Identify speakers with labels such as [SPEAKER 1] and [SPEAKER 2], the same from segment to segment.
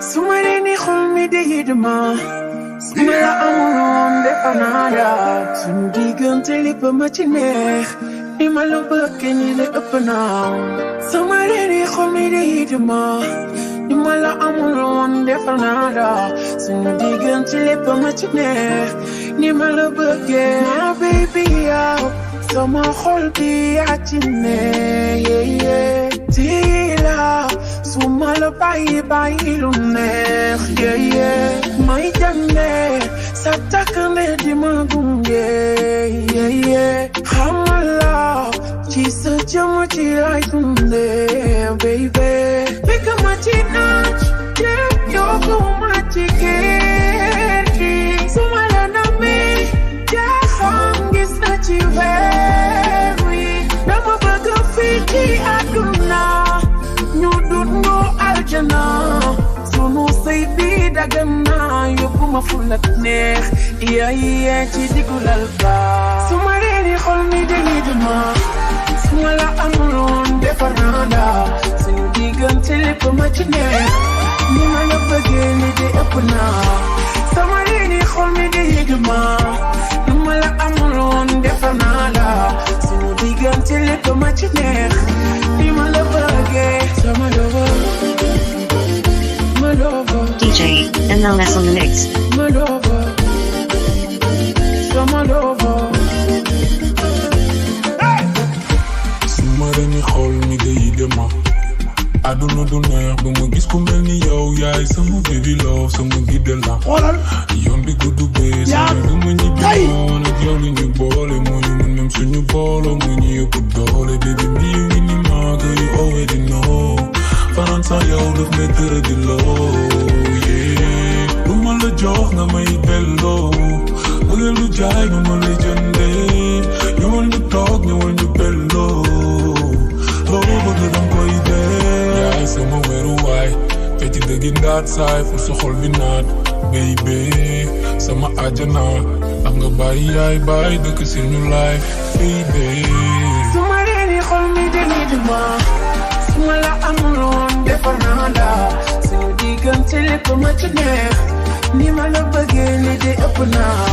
[SPEAKER 1] Sumareni khulmi de yidma Sumala amuron de fanada Sunu digante lépp ma ci neex Ni ma la bëgg ni la ëpp naa Sumareni khulmi de yidma Ni ma la amuron de fanada Sunu digante lépp ma ci neex Ni ma la bëgg my baby yow sama xol bi yaa ci neex Tila suma la bàyyi lu neex may jànne sa takkane di ma gunge xamal la ci sa jëmm ci lay dunde baby fekk ma ci naaj yóbbu ma ci kër gi suma la namee jaaxam gis na ci weer wi dama bëgg fii ci àdduna ñu dundu aljana sunu sëy bi dagana yóbbu ma fu la neex yee ci diggu lal ba suma reeni xol mi dañuy duma suma la amuloon defar naa la suñu diggante lépp ma ci neex ni ma la bëggee ni di ëpp naa sama reeni xol mi dañuy duma ni ma la amuloon defar naa la suñu diggante lépp ma ci neex ni ma la bëggee sama lover
[SPEAKER 2] DJ MLS on the mix.
[SPEAKER 1] My lover, my lover.
[SPEAKER 3] Sumareni xol mi day dema aduna du neex ba ma gis ku mel ni yow yaay sama baby love sama guide la xoolal yoon bi gudd bee sama du ma ñibbi woon ak yow li ñu boole moo ñu mën même suñu booloo mu ñu yëpp doole baby mi ngi ni maa ko you already know faransa yow daf may tëra di loo lu ma la jox nga may delloo bëggal lu jaay ma ma lay jëndee ñëwal ñu toog ñëwal ñu belloo loolu bëgg dam koy dee yaay sama weeru waay fecc dëggi ndaat saay fu sa xol bi naat baby sama àjjana ak nga bàyyi yaay bàyyi dëkk si ñu life baby
[SPEAKER 1] suma reeni xol mi dañuy duma suma la amuloon defar naa la suñu diggante lépp ma ci neex ni ma la bëggee ni di ëpp naa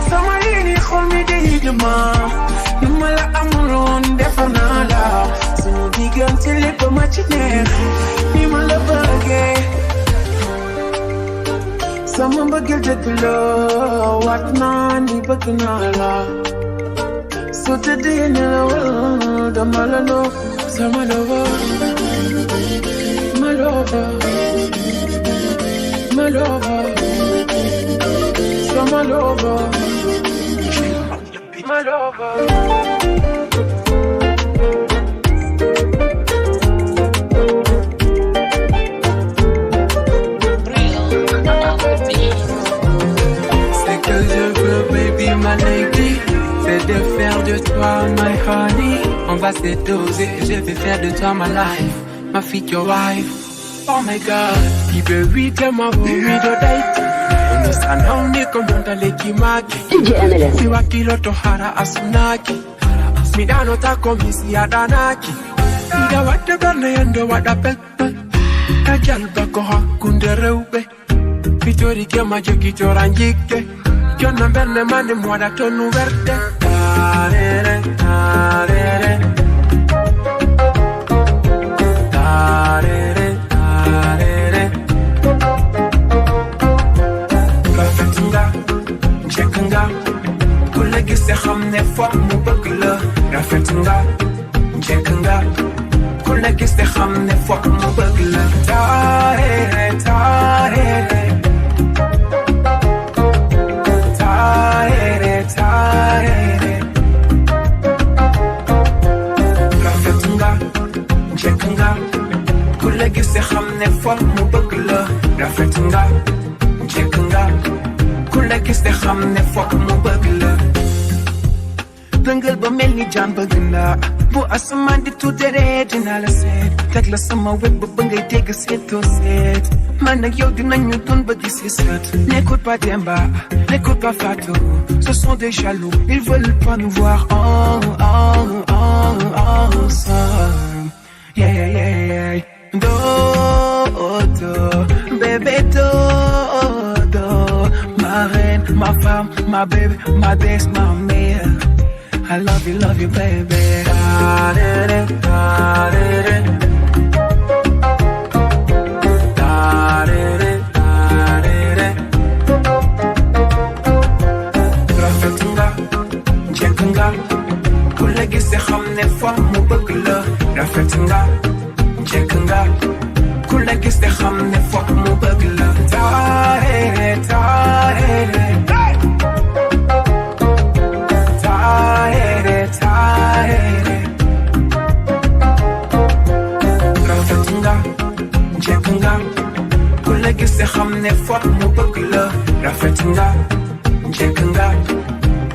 [SPEAKER 1] sama reeni xol mi dañuy duma ni ma la amuloon defar naa la suñu diggante lépp ma ci neex ni ma la bëggee sama mbëggeel dëgg la waat naa ni bëgg naa la soo tëddee nelawal dama la loo sama lover my lover my lover sama lover my lover
[SPEAKER 4] C'est que je veux baby my lady c'est de faire de toi my honey on va se doser je vais faire de toi my life my future wife oh my god baby tell me do date sana uniko ndale kimaki
[SPEAKER 2] DJ MLS
[SPEAKER 4] si wakilo tohara asunaki midano tako misi adanaki ida wate bana yendo wada pepe kajalba ko hakunde rewbe fitori kema jogi toranjike jonna berne mane moda tonu verde tarere tarere tarere tarere rafetunga chekanga kula gisse xamne fo mu bëgg la rafetunga chekanga kula gisse xamne fo mu bëgg la tarere tarere tarere tarere rafetunga chekanga kula gisse xamne fo mu bëgg la rafetunga chekanga kula gisse xamne fo mu bëgg la dëngal ba mel ni jaan bëgg naa bu asamaan di tuutere dina la seet teg la sama wet ba ngay dégg seetoo seet man ak yow dinañu doon ba gis si sët n'écoute pas Demba n'écoute pas Fatou ce sont des jaloux ils veulent pas nous voir ensemble yeah yeah yeah yeah ma femme, ma baby, ma best, ma mère. I love you, baby. Da-da-da, da-da-da. Da-da-da, da-da-da. Rafet nga, njëkk nga, ku la gis xam ne foog mu bëgg la. Rafet nga, njëkk nga, ku la gis xam ne foog mu bëgg la. Da-da-da, da-da-da. Gis xam ne foog mu bëgg la rafet nga njëkk nga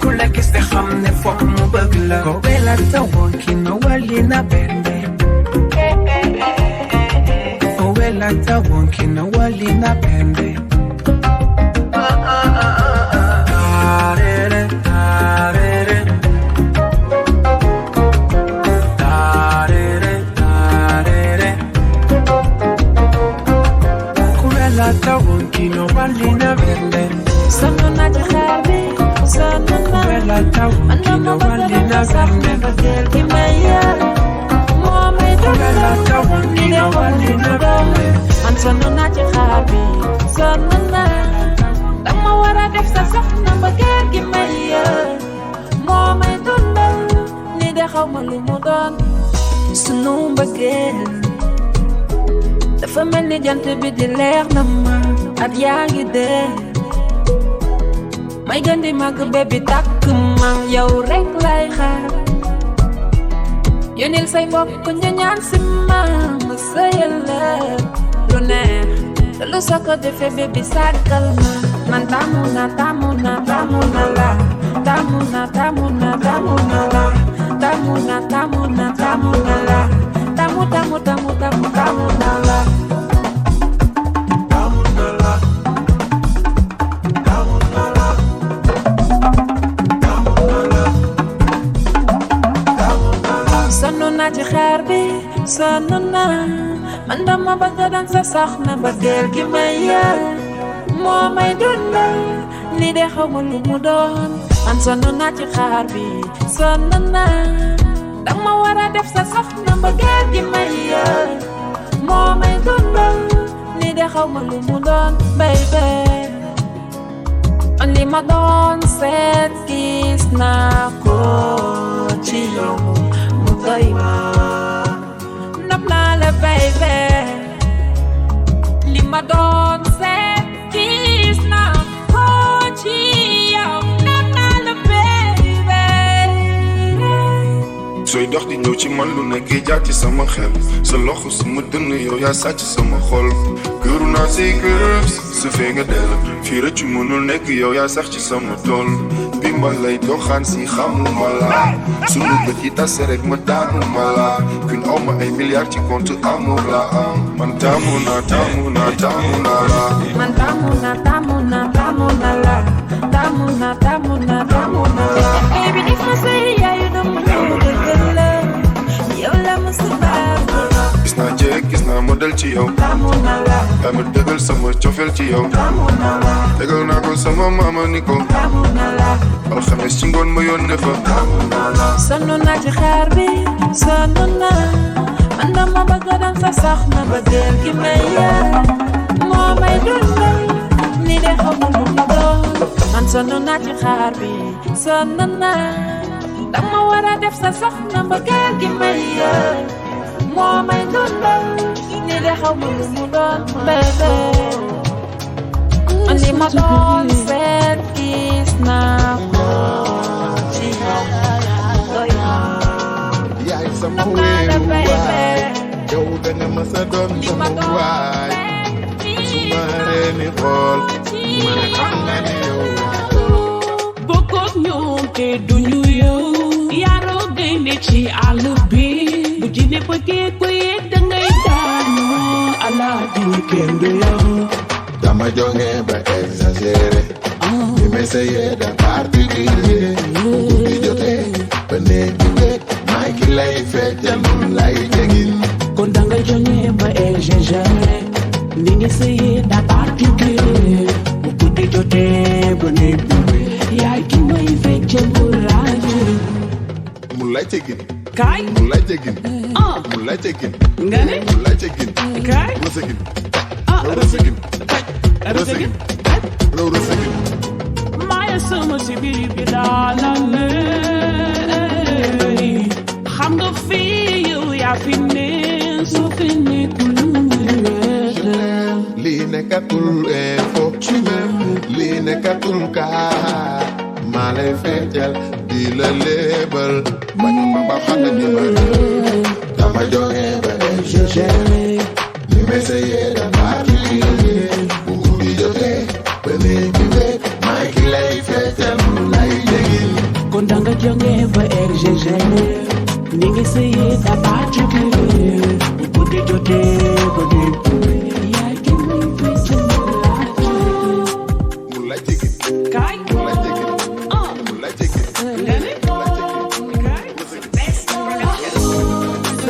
[SPEAKER 4] ku la gis xam ne foog mu bëgg la ko bela tawon kino wali na bende o bela tawon kino wali na bende Kino walina verde
[SPEAKER 5] Sanuna jahabi sanuna
[SPEAKER 4] Bella tau Kino walina verde
[SPEAKER 5] Kimaya Mohamed
[SPEAKER 4] Bella tau Kino walina verde
[SPEAKER 5] Man sanuna jahabi sanuna Dama wara def sa soxna mbëggeel gi Maya Mohamed dundal ni de xawma lu mu doon sunu mbëggeel dafa mel ni jant bi di leer na ma at yaa ngi dee may gën di màgg bébi tàkk ma yow rek lay xaar yónnil say mbokk ñu ñaan si ma ma sëyal la lu neex te lu soo ko defee bébi sàkkal ma man taamu na la taamu na la taamu na la taamu na la taamu na la taamu na la taamu la taamu na la ci xaar bi sonn naa man dama bëgg doon sa soxna mbëggeel gi may yar moo may dundal lii de xamul lu mu doon man sonn naa ci xaar bi sonn naa dama war a def sa soxna mbëggeel gi may yar moo may dundal lii de xamul lu mu doon baby man li ma doon seet gis naa ko ci yow Nop naa la baby li ma doon seet gis naa ko ci yow nop naa la baby
[SPEAKER 6] sooy dox di ñëw ci man lu nekk jaar ci sama xel sa loxo sama dënn yow yaa sàcc sama xol këru naa say curves su fee nga del fii rëccu mënul nekk yow yaa sax ci sama tool bi ma lay doxaan si xamuma la sunu bët yi tase rek ma daanuma la kun aw ma ay milliards ci compte amour la am man taamu naa la
[SPEAKER 5] man taamu naa la taamu na la baby def ma say yaayu dama ñëw dëggal la yow la ma subaar
[SPEAKER 6] gis naa jeeg gis naa modèle ci yow
[SPEAKER 5] taamu naa la
[SPEAKER 6] yaa ma dëggal sama cofeel ci yow
[SPEAKER 5] taamu naa la
[SPEAKER 6] tegal naa ko sama mama ni ko
[SPEAKER 5] taamu naa la
[SPEAKER 6] alxames ci ngoon ma yónnee fa taamu naa la
[SPEAKER 5] sonn naa ci xaar bi sonn naa man dama bëgg doon sa soxna mbëggeel gi may yar moo may dundal ni de xamul lu mu doon man sonn naa ci xaar bi sonn naa dama war a def sa soxna mbëggeel gi may yar moo may dundal ni de xamul lu mu doon bébé man li ma doon seet gis naa ko ci yow doy
[SPEAKER 7] yaay sama wéeruwaay yow da nga ma sa doon sama waay su ma reeni xool ma ne xam nga ni yow
[SPEAKER 8] bokkook ñoom te duñu yow yaroo gaynde ci àll bi bu jine bëggee ko yee dangay daanoo alaaji kenn du yow
[SPEAKER 7] dama jonge ba exagéré bi ma essayé da particulier bu guddi jotee ba néeg bi wéet maay ki lay fekkal mun lay jegin
[SPEAKER 8] kon dangay jonge ba exagéré ni ngi sëyee da particulier bu guddi jotee ba néeg bi yaay ki may fecce bu raaju
[SPEAKER 7] mu lay tegin
[SPEAKER 8] kaay
[SPEAKER 7] mu lay tegin mu lay tegin
[SPEAKER 8] nga ne
[SPEAKER 7] mu lay tegin
[SPEAKER 8] kaay
[SPEAKER 7] rosegin
[SPEAKER 8] rosegin
[SPEAKER 7] rosegin rosegin
[SPEAKER 8] maaya sama si biir bi daalale xam nga fii yow yaa fi ne su fi nekkul
[SPEAKER 7] lii nekkatul info lii nekkatul kaa maa lay feccal di la lebal bañu ma ba xale di ma dama joxe ba li may sayee da parti bu guddi jotee ba léegi wet maa ki lay feccal mu lay jegin
[SPEAKER 8] kon danga joxe ba RGG ni ngi sayee da parti bu guddi jotee ba léegi yaay ki may feccal mu
[SPEAKER 7] lay jegin
[SPEAKER 8] kaay
[SPEAKER 7] mu lay jegin mu lay jegin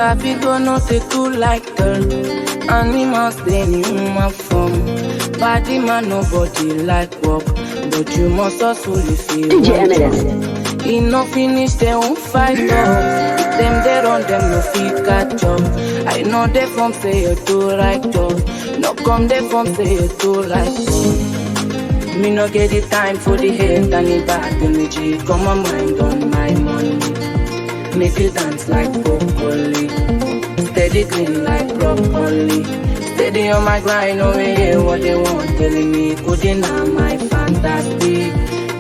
[SPEAKER 9] Sabi gonna take two like girl. Animals they in my form. Body man nobody like work, but you must also if you want. Enough finish they won't fight up. Them they run them no feet catch up. I know they from say you too right up. No come they from say you too right up. Me no get the time for the hate and the bad energy. Come my mind on my money. Make you dance like broccoli. Steady clean like broccoli. Steady on my grind, over here what they want. Telling me good deny my fantastic.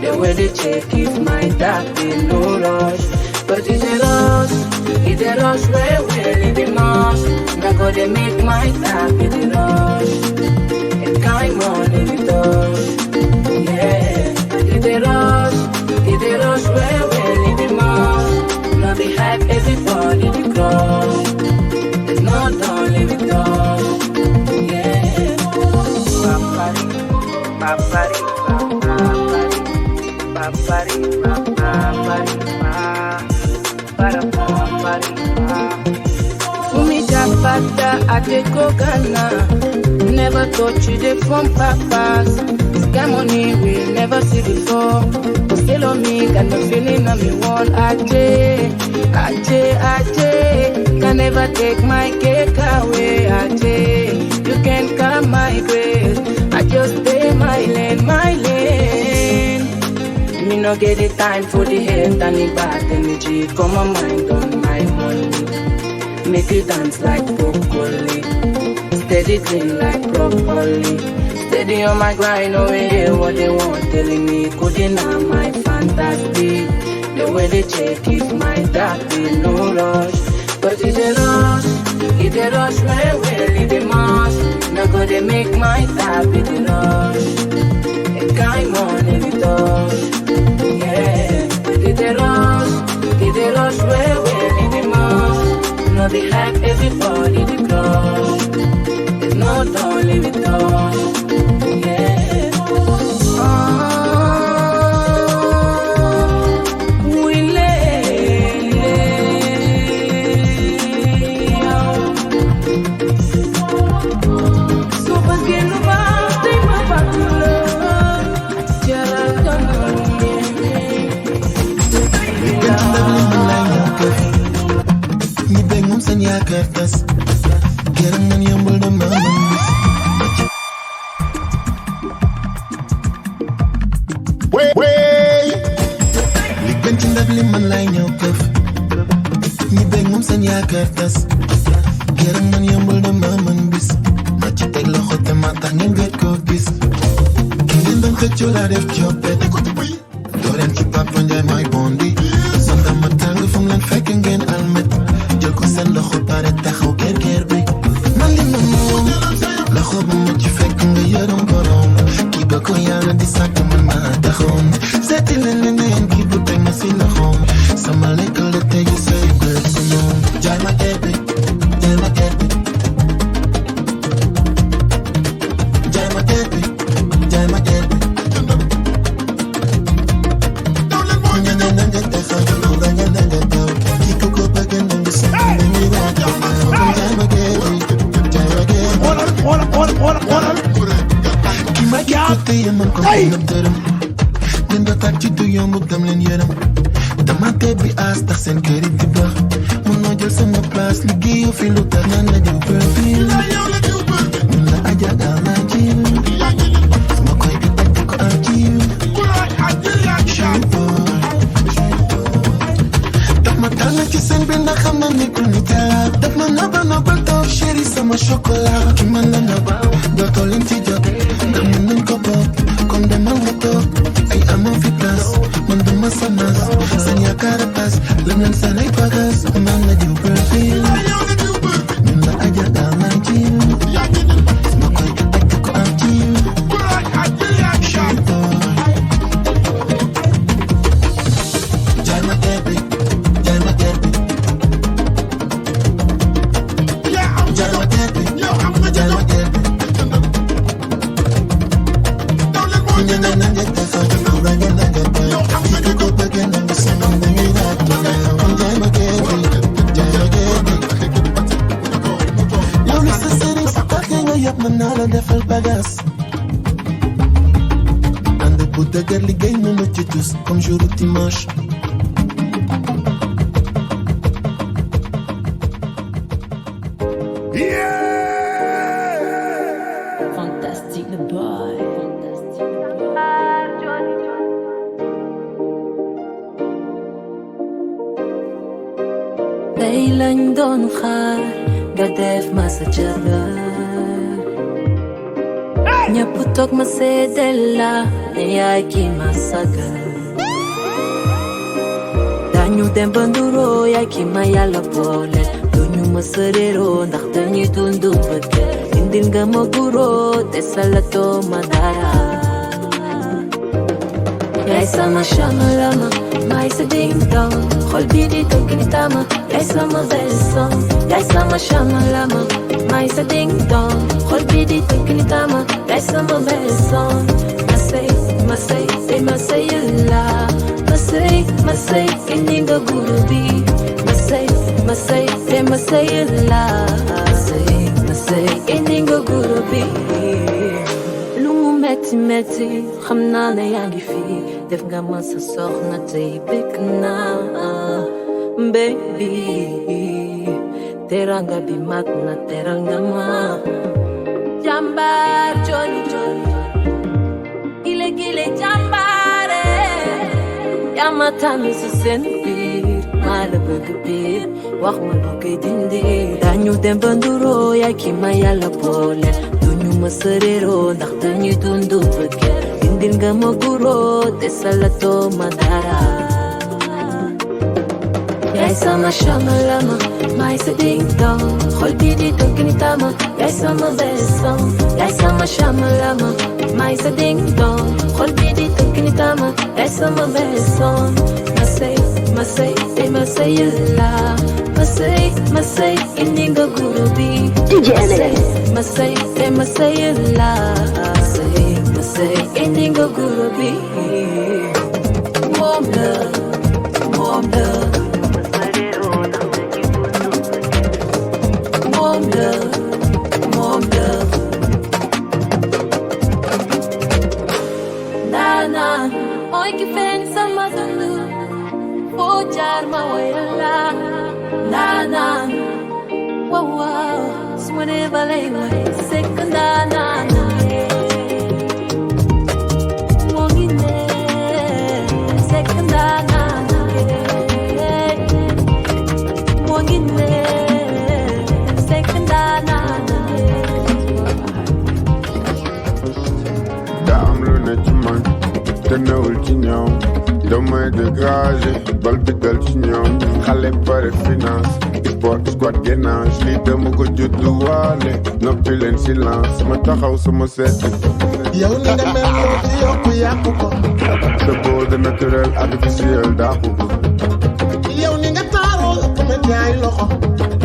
[SPEAKER 9] The way they check if my dark they no rush. But it's a rush where we're living us. Now go they make my dark in the rush. And kind on in the rush. Yeah, it's a rush where we're living us. Now they hype everybody to cross. There's no don't leave it all. Yeah. Papari, papari, papari, papari, papari, papari, Fumi Japata, I take Ghana. Never thought you did from papas. Sky money we never see before. Still on me, got no feeling on me one. Ajay, can never take my cake away. Ajay, you can't come my grace. I just stay my lane. Me no get the time for the hate and the bad energy. Come on mind on my money. Make you dance like broccoli. Steady clean like broccoli. Steady on my grind, over here what they want. Telling me good enough my fantastic. The way they check if my dark be no rush. But it's a rush where we're living mass. Now go they make my dark be the rush. A kind on in the touch. Yeah, it's a rush where we're living mass. Now they hype everybody to cross. There's no don't leave it all.
[SPEAKER 7] ma ki ko téye man ko nam dërëm ñun da tak ci du yomb dem leen yërëm dama tebbi as tax seen kër di baax mun noo jël sama place liggéeyu fi lu tax naan la diw perfil ñun la aja gal na jiw ma koy aj ko a jiw daf ma tànn ci seen bi ndax xam na nekkul ni jalaat daf ma nobal taw chéri sama chocolat ki man la nobal dootoo leen ci jot ndax mën nañ ko bokk kon demal nga toog ay amoo fi place man duma sa mas seen yaakaar a tas lëm leen seen ay bagas man la diw perfil ñun la aja daal naa jiw ma koy aj ko am jiw jaay ma gerbi jaay ma gerbi jaay ma gerbi jaay ma gerbi Manala defal bagas ande bu dëgër liggéey na ma ci tus comme jour dimanche
[SPEAKER 5] Fantastic the boy. Day lañ doon xaar nga def ma sa jabar ñëpp toog ma seedeel la ne yaay ki ma sagal dañu dem ba nduroo yaay ki ma yàlla boole duñu ma sëréroo ndax dañuy dundu bëggeel indil nga ma guroo te salatoo ma dara yaay sama shamalama maay sa ding dong xol bi di tëgg ni tama yaay sama belle song yaay sama shamalama maay sa ding dong xol bi di tëgg ni tama yaay sama belle song ma say la ma say indi nga guru bi ma say la ma say indi nga guru bi lu mu metti metti xam naa ne yaa ngi fi def nga ma sa soxna tey bëgg naa baby teranga bi mat na teral nga ma jambar joli gile jambare yama tanu sa seen biir maa la bëgg biir wax ma lu koy dindi dañu dem ba nduroo yaa ki ma yàlla boole duñu ma sëréroo ndax dañuy dundu bëggeel indil nga ma guroo te salatoo ma dara yaay sama shamalama maay sa ding dong xol bi di tëgg ni tama yaay sama belle song yaay sama shamalama maay sa ding dong xol bi di tëgg ni tama yaay sama belle song ma say la ma say indi nga guru bi ma say la ma say indi nga guru bi moom la Nana, oi ki fen sama dundu, o jar ma wayala. Nana, wow, swene balay way, sekandana. Mongine, sekandana. Mongine, sekandana.
[SPEAKER 6] te newul ci ñoom damay dégagé bal bi dal ci ñoom xale pare finance sport squad gainage lii dama ko judduwaale noppi leen silence ma taxaw sama seet
[SPEAKER 7] yow ni nga mel loo ci yokku yàqu ko
[SPEAKER 6] sa beauté naturel artificiel dàqu ko
[SPEAKER 7] yow ni nga taaroo ëpp ma jaay loxo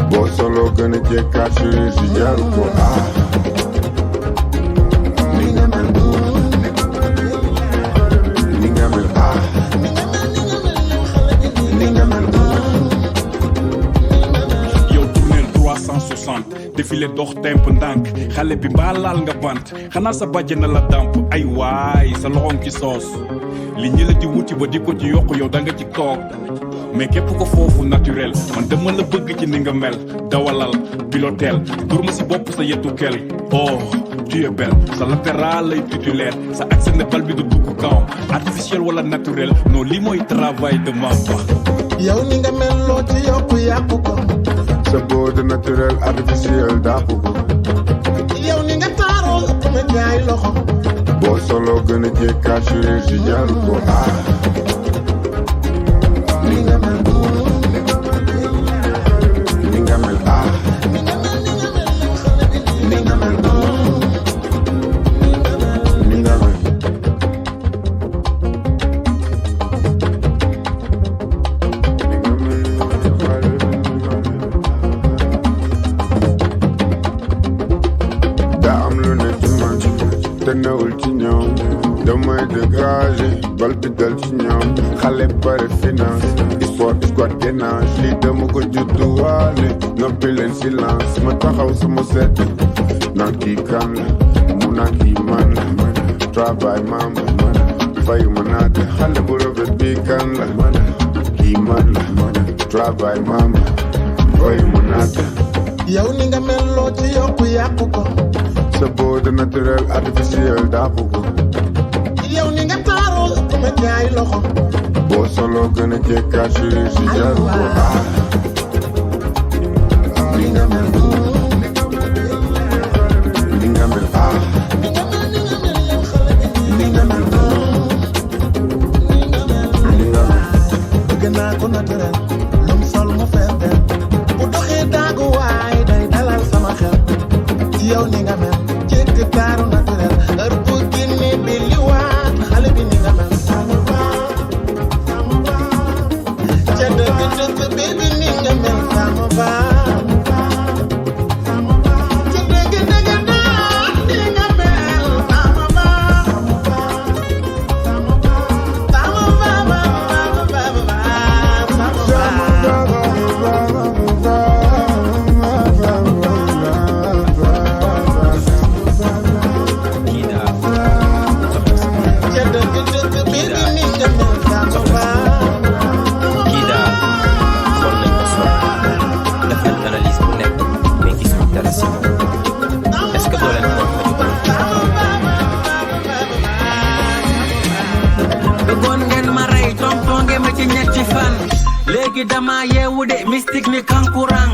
[SPEAKER 6] boo solo gën a jekkaat chirurgie jaru ko
[SPEAKER 10] défilé défilé dox temp ndànk xale bi mbaa laal nga bant xanaa sa bàjj na la dàmp ay waay sa loxoom ci soos li ñi la di wuti ba di ko ci yokk yow da nga ci toog mais képp ko foofu naturel man dama la bëgg ci ni nga mel dawalal pilotel dur ma si bopp sa yetu kel oh tu es belle sa latéral lay titulaire sa accès ne bal bi du dugg kaw artificiel wala naturel non lii mooy travail de Mamba
[SPEAKER 7] yow ni nga mel loo ci yokku yàqu ko sa beauté naturel artificiel dàqu ko yow ni nga taaroo ëpp na jaay loxo boo solo gën a jekkaat chirurgie jaru ko ni nga mel ni nga mel ni nga mel newul ci ñoom damay dégagé bal bi dal ci ñoom xale pare finance sport squad gainage lii dama ko judduwaale noppi leen silence ma taxaw sama set naan kii kan la mu naan kii man la travail Mamba fayu ma naate xale bu rafet bi kan la kii man la travail Mamba fayu ma naate yow ni nga mel loo ci yokku yàqu ko sa beauté naturel artificiel dàqu ko yow ni nga taaroo ëpp na jaay loxo boo solo gën a jekkaat chirurgie jaru ko ni nga mel ni nga mel ni nga mel bëgg naa ko naturel lum sol mu feetel bu doxee daagu waay day dalal sama xel yow ni nga mel jekk taaru naturel heure bu génne bi li waat xale bi ni nga mel sama ba ca dëgg dëgg baby ni nga mel sama ba ca dëgg dëgg naa ni nga mel sama ba
[SPEAKER 11] léegi dama yeewu de mystique ni kankurang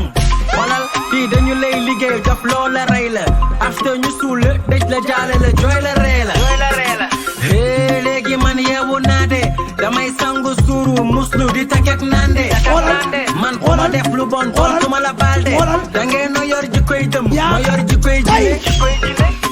[SPEAKER 11] xoolal fii dañu lay liggéey daf loola rey la after ñu suul la dëj la jaale la jooy la ree la hee léegi man yeewu naa de damay sangu suuru muslu di takek nande man ku ma def lu bon tuma la baal de dangeen no yor jikkoy dëm ma yor jikkoy jine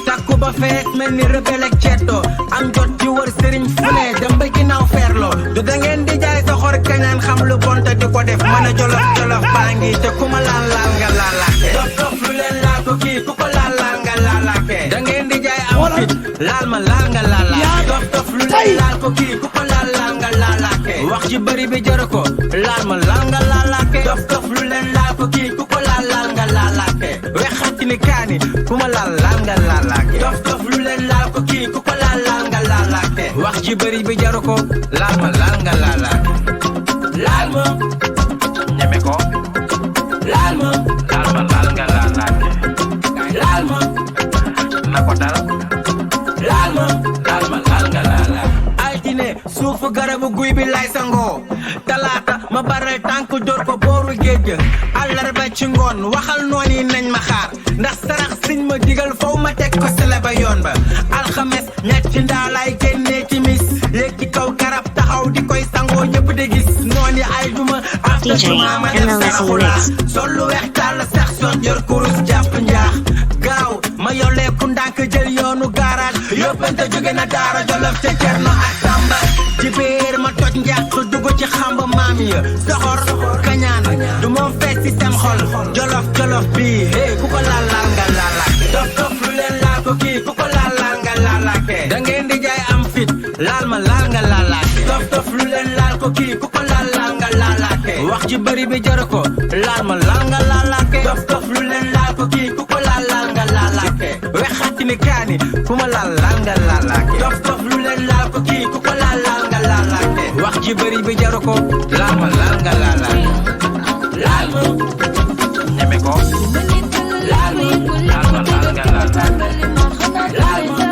[SPEAKER 11] takku ba fees mel ni rebelle ak ceddo am jot di wër sëriñ fu ne dem ba ginnaaw feerloo du dangeen di jaay sa xor kañaan xam lu bon te di ko def mën a jolof jolof baa ngi te ku ma laal laal nga laalaake dof dof lu leen laal ko kii ku ko laal laal nga laalaake dangeen di jaay am fit laal ma laal nga laalaake dof dof lu leen laal ko kii ku ko laal laal nga laalaake wax ji bëri bi jëru ko laal ma laal nga laalaake dof dof lu leen laal ko kii ku ko laal laal nga laalaake wexati ni kaani ku ma laal laal nga laalaake dof dof lu leen laal ko kii ku ko laal laal nga laalaake wax ji bëri bi jëru ko laal ma laal nga laalaake laal ma ñeme ko laal ma laal nga laalaake laal ma na ko dal laal ma laal nga laalaake altine suufu garabu guy bi lay sangoo talaata ma baral tànk door ko booru géej àllarba ci ngoon waxal noon yi nañ ma xaar ndax sarax siñ ma digal faw ma teg ko sele ba yoon ba alxames ñetti ndaa lay génnee timis yéeg ci kaw garab taxaw di koy sangoo ñëpp de gis noon yi ay duma afta juma ma def saraxula sol lu weex tàll sax son yor kurus jàpp njaax gaaw ma yolleeku ndànk jël yoonu gaaraaj yóbbante jóge na daara jolof ca Cerno ak Tamba ci biir ma toj njàq dugg ci xamba maam ya soxor kañaan du moom fees ci seen xol jolof jolof bii hey ku ko laal laal nga laalaake dof dof lu leen laal ko kii ku ko laal laal nga laalaake da ngeen di jaay am fit laal ma laal nga laalaake dof dof lu leen laal ko kii ku ko laal laal nga laalaake wax ji bëri bi jëru ko laal ma laal nga laalaake dof dof lu leen laal ko kii ku ko laal ci ni kaani ku ma laal laal nga laalaake dof dof lu leen laal ko kii ku ko laal laal nga laalaake wax ji bëri bi jaru ko laal ma laal nga laalaake laal ma ñeme ko laal ma laal ma laal nga laalaake laal ma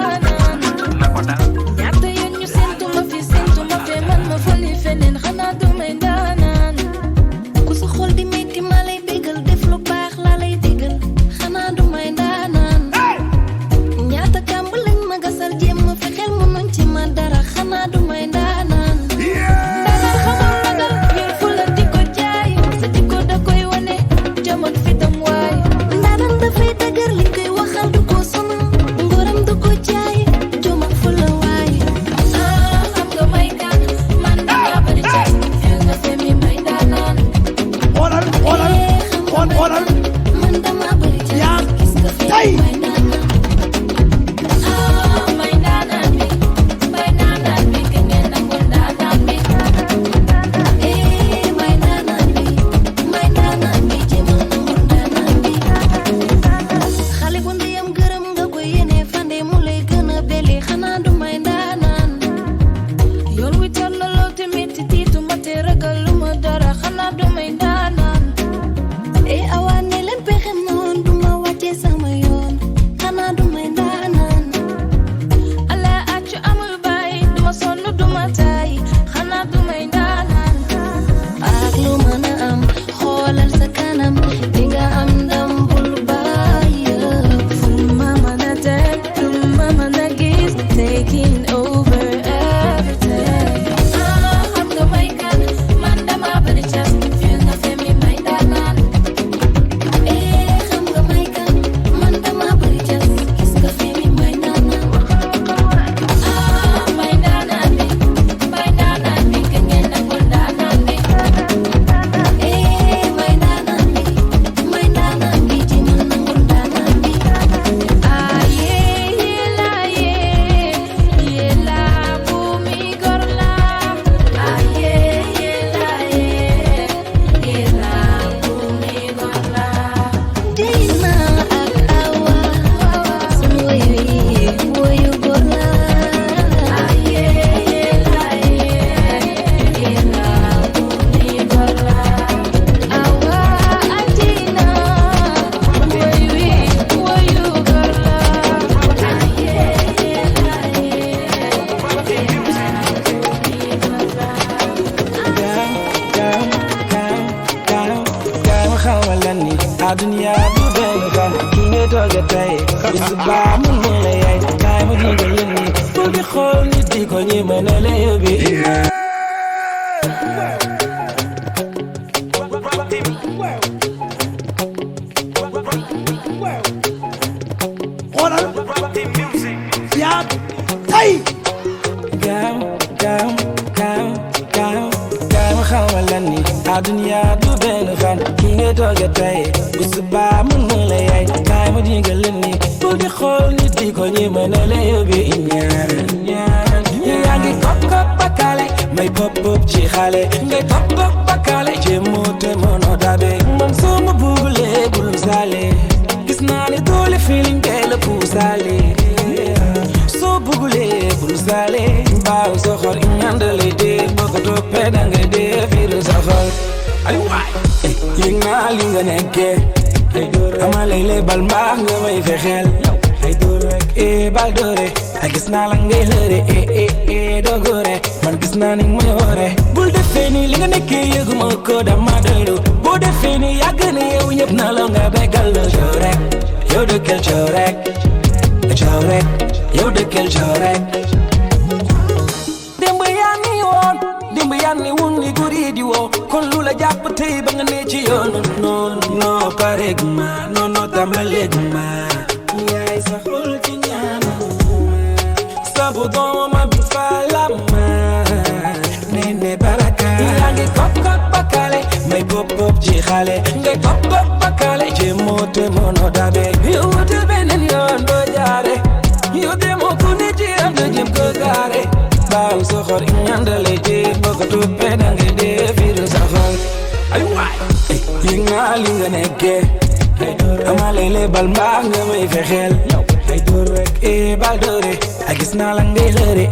[SPEAKER 11] na ko daal
[SPEAKER 12] ñaata yoon ñu sentu ma fi man ma fële feneen xanaa du may ndaanaan ku sa xol di metti ma lay bégal def lu baax laa lay digal xanaa du may ndaanaan ñaata kàmb lañ ma gasal jéem ma fexeel mu nuñ ci ma dara xanaa du may ndaanaan ndaanaan xamul magal yor fu la di ko jaay sa jikko da koy wane jom ak fitam waay ndaanaan dafay dëgër li koy waxal du ko sonal ngoram du ko jaay jom ak fu la waay xam nga may kan man dama bari ci fi nga femi may ndaanaan
[SPEAKER 13] xoolal
[SPEAKER 12] man dama bari ci gis nga femi may ndaanaan may ndaanaan bi ka ngeen nangul ndaanaan bi may ndaanaan bi jéemal nangul ndaanaan bi xale bu ndeyam gërëm nga ko yéene fande mu lay gën a beli xanaa du may ndaanaan yoon wi tollaloo te metti tiitu ma te ragal lu ma dara xanaa du may ndaanaan awaa ne leen pexem noon du ma wàcce sama yoon xanaa du may ndaanaan ala accu amul baay du ma sonn du ma taay xanaa du may ndaanaan ak lu mën a am xoolal sa kanam di nga am ndam bul bàyyi fu ma mën a teg fu ma mën a gis taking over everything xam nga may kan man dama bari cas fi nga femi may ndaanaan xam nga may kan man dama bari cas gis nga femi may ndaanaan may ndaanaan bi ka ngeen nangul ndaanaan bi may ndaanaan bi jéemal nangul ndaanaan bi yéela bu mi gor la yéela bu mi gor la Dina ak Awa sunu woyu gor la yéela bu mi gor la Awa ak Dina woyu gor la
[SPEAKER 1] Kaay ma xamal la ni àdduna du benn fan ki ngay tooga tey bis baa mun na la yaay kaay ma digal la ni boo di xool nit di ko ñi mën a la yóbbi xoolal yaa tey kaay ma xamal la ni àdduna du benn fan ki ngay tooga tey bis baa mun na la yaay kaay ma digal la ni boo di xool nit di ko ñi mën a la yóbbi ñaar yaa ngi kop bakale may pop ci xale ngay pop bakale jéemoo te mënoo dabe man soo ma buubalee bul saale gis naa ne doole feeling kay la puusaale soo buubalee bul saale baaw soxor ñandale dee boo ko toppee da nga dee fiir soxor ay waay yëg naa li nga nekkee ama lay lay bal mbaax nga may fexeel ay dóor rek bal doore ay gis naa la ngay lëre dogore man gis naa ni may wore bul defee ni li nga nekkee yëguma ko dama doylu boo defee ni yàgg na yow ñëpp na la nga bégal la coow rek yow dëkkal coow rek yow dëkkal coow rek démb yaa ni woon ni guri di woo kon lu la jàpp tey ba nga ne ci yoon non pareeg ma non tàmbaleeg ma yaay sa xol ci ñaan sabu dooma bi falama nene baraka yaa ngi kop bakale may pop ci xale ngay pop bakale jéemoo te mënoo dabe yow wutal beneen yoon doo jaare yow demoo ku ne ci am da jëm ko gaare baaw soxor ñandale jéem boo ko toppee da nga dee fiir soxor ay waay yëg naa li nga nekkee ama lay lay bal mbaax nga may fexeel
[SPEAKER 13] ay door rek bal doore ay gis naa la ngay xëre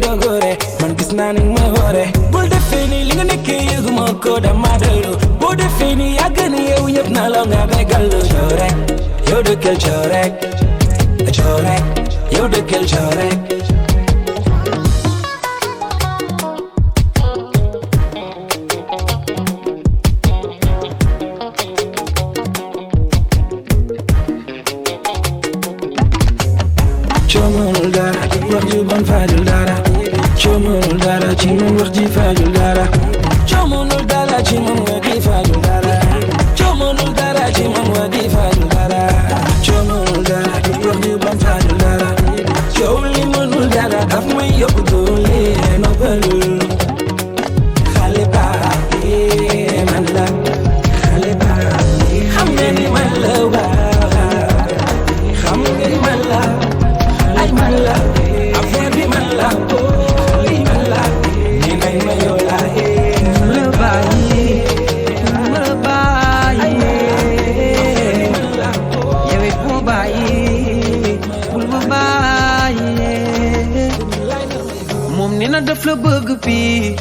[SPEAKER 13] dogore man gis naa ni ma xoore bul defee ni li nga nekkee yëguma ko dama doylu boo defee ni yàgg ni yow ñëpp na la nga bégal coorek yow dëkkal coorek yow dëkkal coorek Chomul dara, wax ju bon fajul dara. Chomul dara, ci man wax ji fajul dara. Chomul dara, ci man wax ji fajul dara. Chomul dara, ci man wax ji fajul dara. Chomul dara, wax ju bon fajul dara. Chomul mënul dara, daf may yokk doole noppalul. Xale ba man la, xale ba xam nga ni man la waaw, xam nga ni man la. Ay mala, affaire bi mala, oh mala, ni may mayola, mala bayi, yewe bu bayi, bul ma bayi. Moom nee na daf la bëgg fii,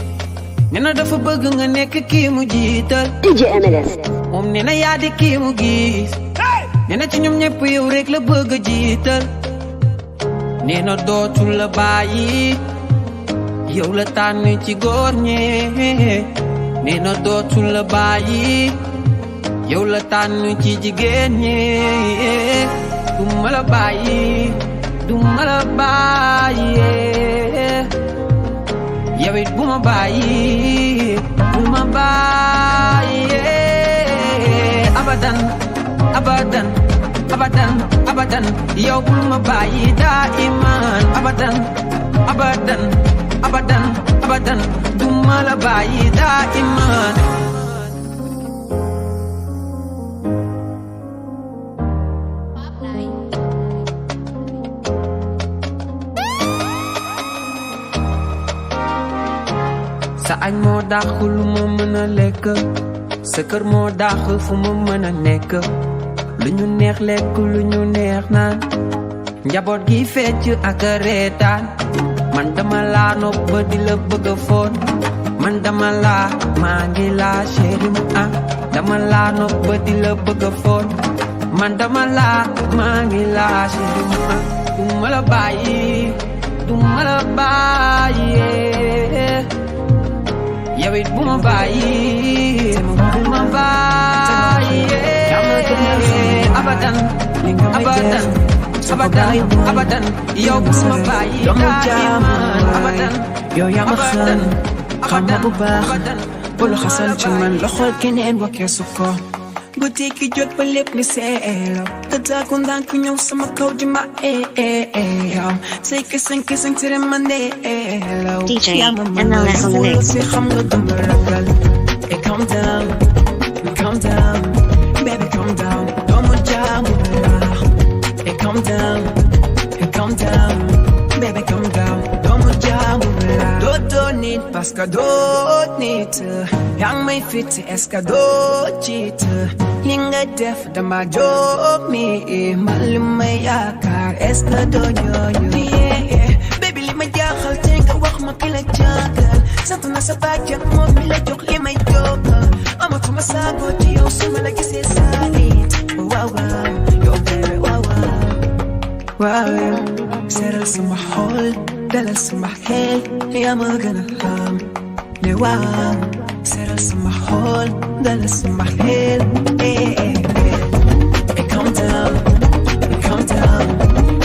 [SPEAKER 13] nee na dafa bëgg nga nekk kii mu jiital. DJ MLS. Moom nee na yaa di kii mu gis, nee na ci ñoom ñëpp yow rek la bëgg jiital. Nee na dootul la bàyyi yow la tànn ci góor ñe nee na dootul la bàyyi yow la tànn ci jigéen ñe du ma la bàyyi du ma la bàyyi yow it bu ma bàyyi bu ma bàyyi abadan abadan abadan abadan yow bul ma bàyyi daiman abadan abadan abadan abadan du ma la bàyyi daiman sa añ moo dàq lu ma mën a lekk sa kër moo dàq fu ma mën a nekk lu ñu neex lekk lu ñu neex naan njaboot gi fecc ak reetaan man dama laa nopp ba di la bëgg a foon man dama laa maa ngi laa chéri mu ah dama laa nopp ba di la bëgg a foon man dama laa maa ngi laa chéri mu ah du ma la bàyyi du ma la bàyyi yow it bu ma bàyyi bu ma bàyyi abadan abadan abadan abadan yow bu ma bàyyi daiman abadan
[SPEAKER 5] yow yaa ma xam xam ma bu baax bul xasal ci man loxol keneen wakkeesu ko guddi gi jot ba lépp ni seelaw te tàkku ndànk ñëw sama kaw di ma yow say kisang tere ma neelaw yaa ma mën a fuula si xam nga duma ragal calm down baby calm down doomu jaamu la calm down baby calm down doomu jaamu la doo nit parce que doo nit yaa ngi may fit est-ce que doo cheat li nga def dama jóg mi man li may yaakaar est-ce que doo ñooñu baby li ma jaaxal te nga wax ma ki la jaagal sant na sa bàjjan moom mi la jox li may jógal amatuma saago ci yow su ma la gisee saa nit waaw yow baby waaw seeral sama xol dalal sama xel yaa ma gën a xam ne waaw seeral sama xol dalal sama xel calm down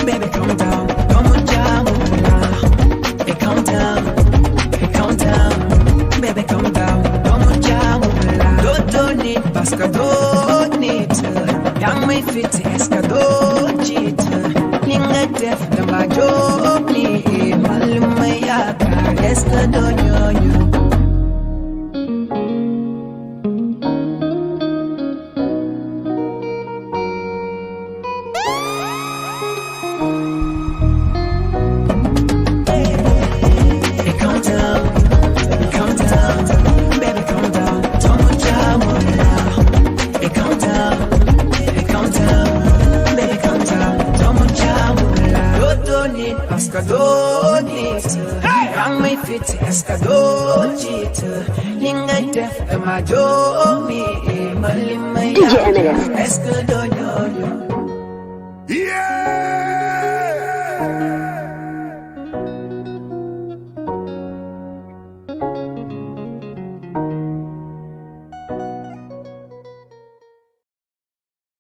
[SPEAKER 5] baby calm down doomu jaamu la calm down baby calm down doomu jaamu la doo nit parce que doo nit yaa ngi may fit est-ce que doo cheat li nga def dama jóg ni man li may yaakaar est-ce que doo ñooñu
[SPEAKER 1] aska doo nit yang may fit aska doo cheat li ngay def dama joomi malimay aska doo ñooñu